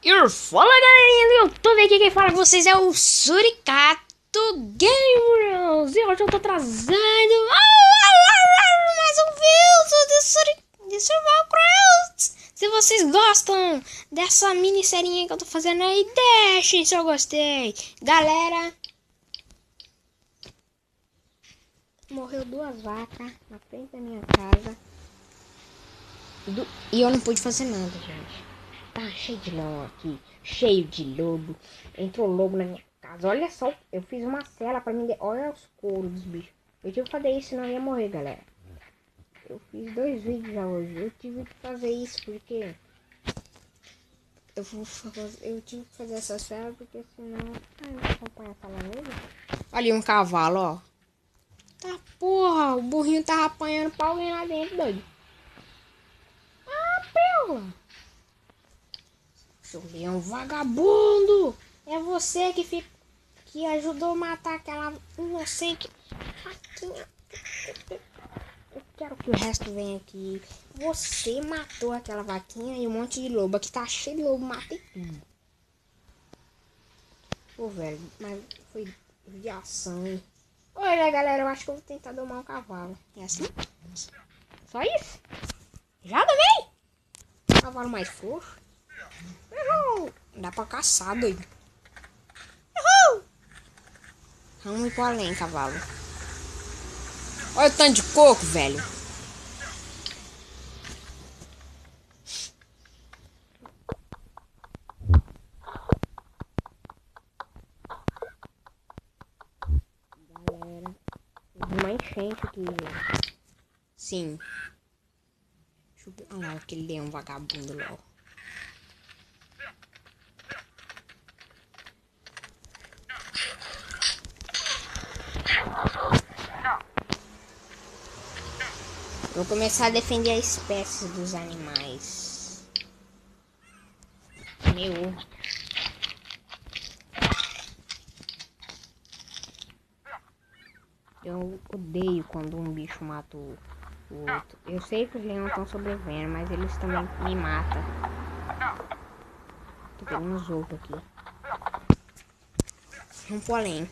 E fala galerinha do YouTube, aqui quem fala com vocês é o Suricato Gamers. E hoje eu tô trazendo mais um vídeo de Survival Crafts. Se vocês gostam dessa minissérie que eu tô fazendo aí, deixem se eu gostei. Galera, morreu 2 vacas na frente da minha casa e eu não pude fazer nada, gente. Tá cheio de leão aqui, cheio de lobo. Entrou lobo na minha casa. Olha só, eu fiz uma cela pra mim. Olha os couros dos bichos. Eu tive que fazer isso, senão eu ia morrer, galera. Eu fiz 2 vídeos já hoje. Eu tive que fazer isso porque eu tive que fazer essa cela porque senão. Eu vou acompanhar a sala nele. Ali um cavalo, ó. Tá porra, o burrinho tava apanhando pra alguém lá dentro, doido. Ah, pela! Seu leão vagabundo! É você que ajudou a matar aquela inocente vaquinha. Eu quero que o resto venha aqui. Você matou aquela vaquinha e um monte de lobo. Aqui tá cheio de lobo, matei tudo. Pô, velho, mas foi viação, hein? Olha, galera, eu acho que eu vou tentar domar um cavalo. É assim? Só isso? Já domei? Cavalo mais frouxo. Dá pra caçar, doido. Vamos ir pro além, cavalo. Olha o tanto de coco, velho. Galera, uma enchente aqui, gente. Sim. Deixa eu ver. Olha lá, aquele leão vagabundo lá, ó. Vou começar a defender a espécie dos animais. Meu. Eu odeio quando um bicho mata o outro. Eu sei que os leões estão sobrevivendo, mas eles também me matam. Tô pegando uns outros aqui. Vamos pro além.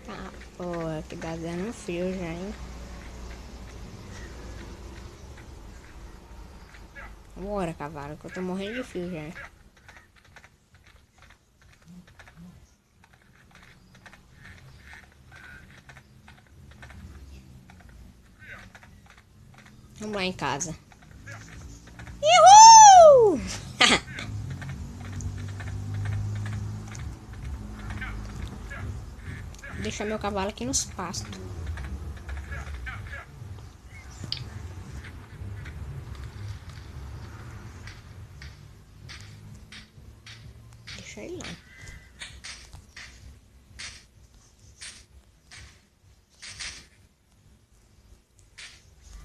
Tá, porra, que dá dando frio já, hein? Bora, cavalo, que eu tô morrendo de frio já. Vamos lá em casa. Uhul! Vou deixar meu cavalo aqui nos pastos. Deixa ele lá.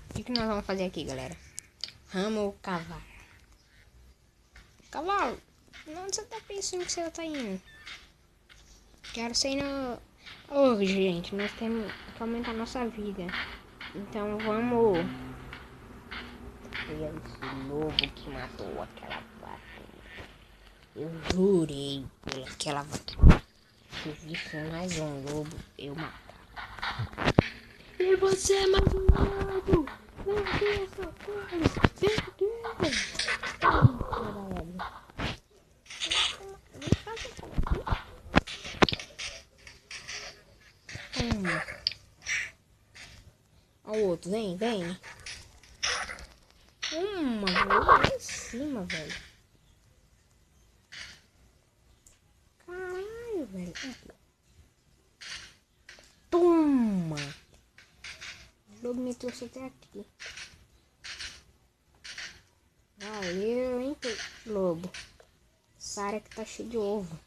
O que nós vamos fazer aqui, galera? Rama o cavalo. Cavalo, onde você tá pensando que você tá indo? Quero ser no... Hoje, gente, nós temos que aumentar a nossa vida. Então vamos... Foi esse lobo que matou aquela vaca. Eu jurei pelaquela vaca. Se visse mais um lobo, eu matava. E você é mais um lobo! Meu Deus, socorro! Meu Deus! Olha o outro, vem, vem. Voou lá em cima, velho. Caralho, velho. Toma! O lobo me trouxe até aqui. Valeu, hein, lobo. Essa área que tá cheia de ovo.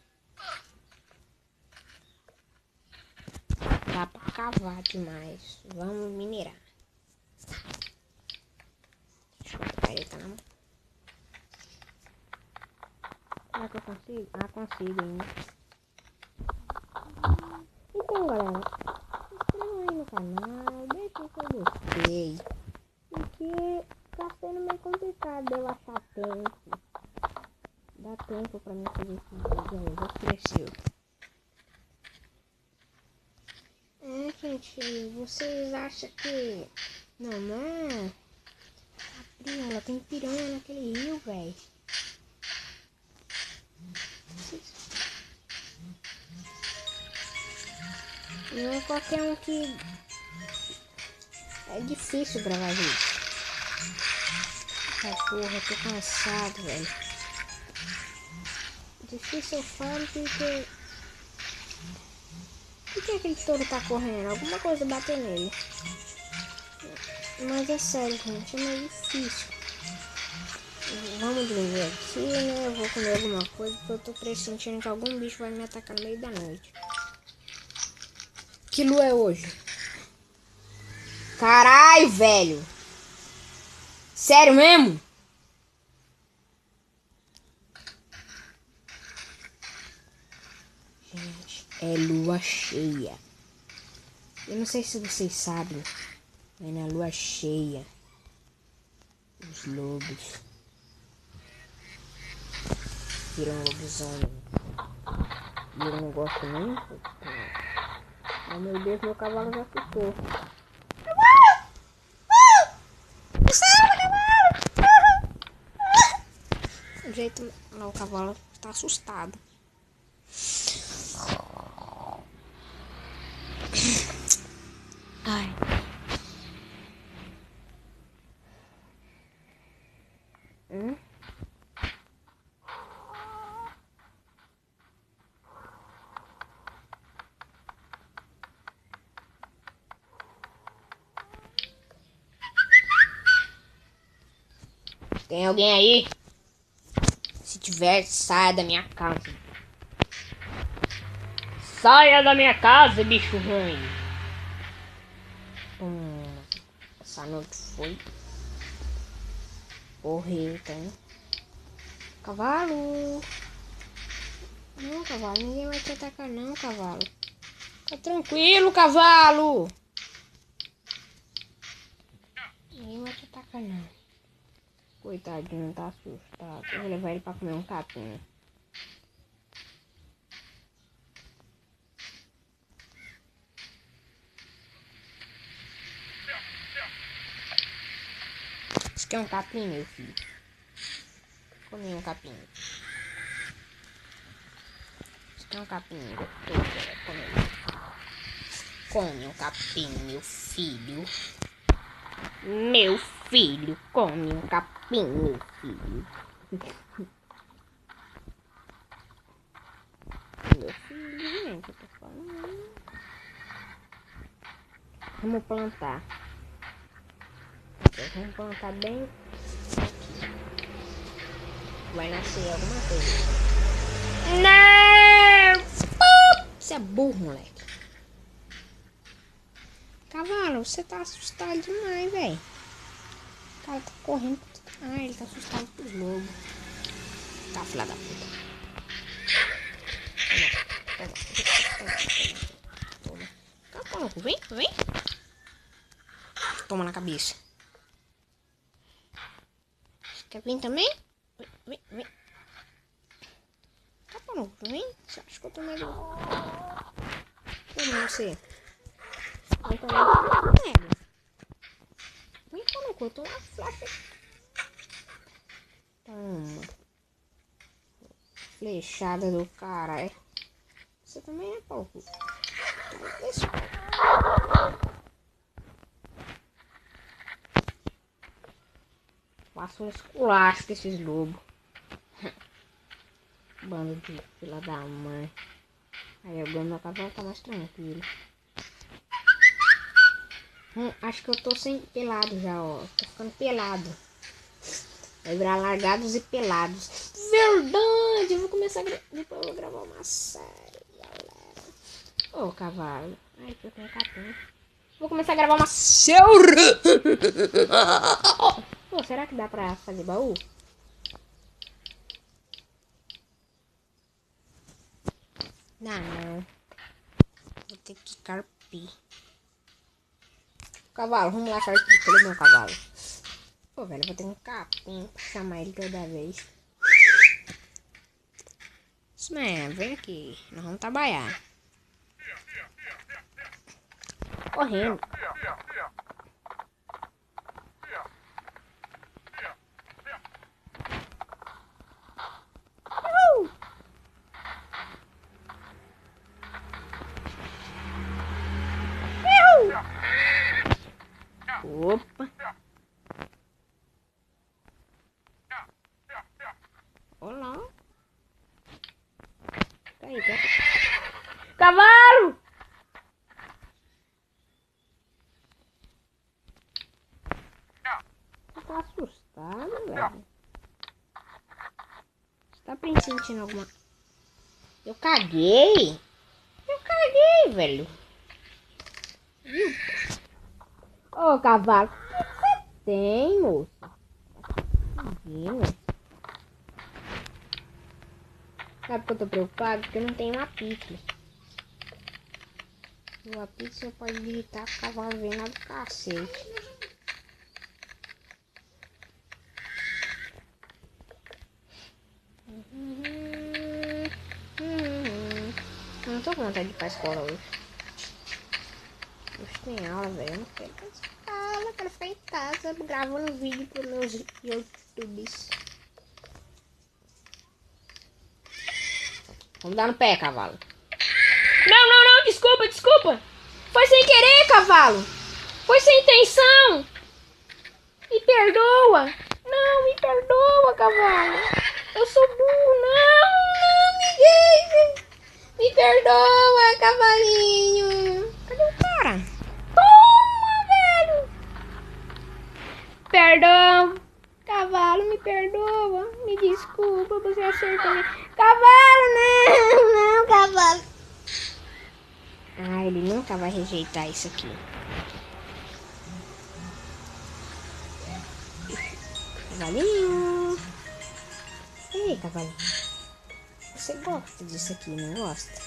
Dá pra cavar demais. Vamos minerar. Deixa eu botar ele, tá na mão. Será que eu consigo? Ah, consigo ainda. Então, galera, canal, deixa que eu gostei. Porque tá sendo meio complicado eu achar tempo. Dá tempo pra mim fazer esse vídeo. Eu vou crescer. Gente, vocês acham que... Não é... Ela tem piranha naquele rio, velho. Não é qualquer um que... É difícil gravar vídeo. Ah, porra, eu tô cansado, velho. Difícil eu falo porque... Por que aquele touro tá correndo? Alguma coisa bateu nele. Mas é sério, gente, é meio difícil. Vamos dormir aqui, né? Eu vou comer alguma coisa porque eu tô pressentindo que algum bicho vai me atacar no meio da noite. Que lua é hoje? Caralho, velho! Sério mesmo? Gente, é lua cheia. Eu não sei se vocês sabem, mas na lua cheia, os lobos viram lobisomem. E eu não gosto nem. Oh meu Deus, meu cavalo já ficou. O jeito. Não, o cavalo tá assustado. Ai. Tem alguém aí? Se tiver, saia da minha casa. Saia da minha casa, bicho ruim. Essa noite foi horrível, hein? Cavalo. Não, cavalo, ninguém vai te atacar não, cavalo. Tá tranquilo, cavalo. Ninguém vai te atacar não. Coitadinho, tá assustado. Eu vou levar ele pra comer um capim. Isso aqui é um capim, meu filho. Comi um capim. Isso aqui é um capim. Come um capim, meu filho. Meu filho, come um capim, meu filho. Meu filho, gente, eu tô falando. Vamos plantar. Vamos plantar bem aqui. Vai nascer alguma coisa. Não! Você é burro, moleque. Cavalo, você tá assustado demais, velho. O cara tá correndo. Ah, ele tá assustado com os lobos. Tá, filha da puta. Toma. Calma, vem, vem. Toma na cabeça. Você quer vir também? Vem, vem. Tá bom, vem. Você acha que eu tô medo? Toma você. Vem também. Vem cá, eu tô uma flecha. Toma. Flechada do cara, é? Você também é pouco. Faço um esculacho com esses lobos. Bando de fila da mãe. Aí agora meu cavalo tá mais tranquilo. Acho que eu tô sem pelado já, ó. Tô ficando pelado. Vai virar largados e pelados. Verdade! Eu vou começar a depois eu vou gravar uma série, galera. Ô, cavalo. Ai, que eu tenho capim. Vou começar a gravar uma série. Pô, será que dá pra fazer baú? Não. Vou ter que carpir. Cavalo, vamos lá, cara. Cadê meu cavalo? Pô, velho, eu vou ter um capim pra chamar ele toda vez. Man, vem aqui. Nós vamos trabalhar. Correndo. Opa. Olá. Tá aí, tá? Cavalo! Você tá assustado, velho? Você tá sentindo alguma... Eu caguei! Eu caguei, velho! Viu? Ô, cavalo, o que você tem, moço? Menino. Sabe por que eu tô preocupado? Porque eu não tenho apito. O apito você pode gritar que o cavalo vem lá do cacete. Não tô com vontade de ir pra escola hoje. Hoje tem aula, velho. Eu não quero ir pra escola, quero ficar em casa gravando vídeo pros meus YouTubes. Vamos dar no pé, cavalo. Não, desculpa. Foi sem querer, cavalo. Foi sem intenção. Me perdoa. Não, me perdoa, cavalo. Eu sou burro. Não, me deixe. Me perdoa, cavalinho. Cadê o cara? Toma, velho. Perdão. Cavalo, me perdoa. Me desculpa, você acertou. Cavalo, não, cavalo. Ah, ele nunca vai rejeitar isso aqui. Cavalinho. Ei, cavalinho. Você gosta disso aqui, não gosta?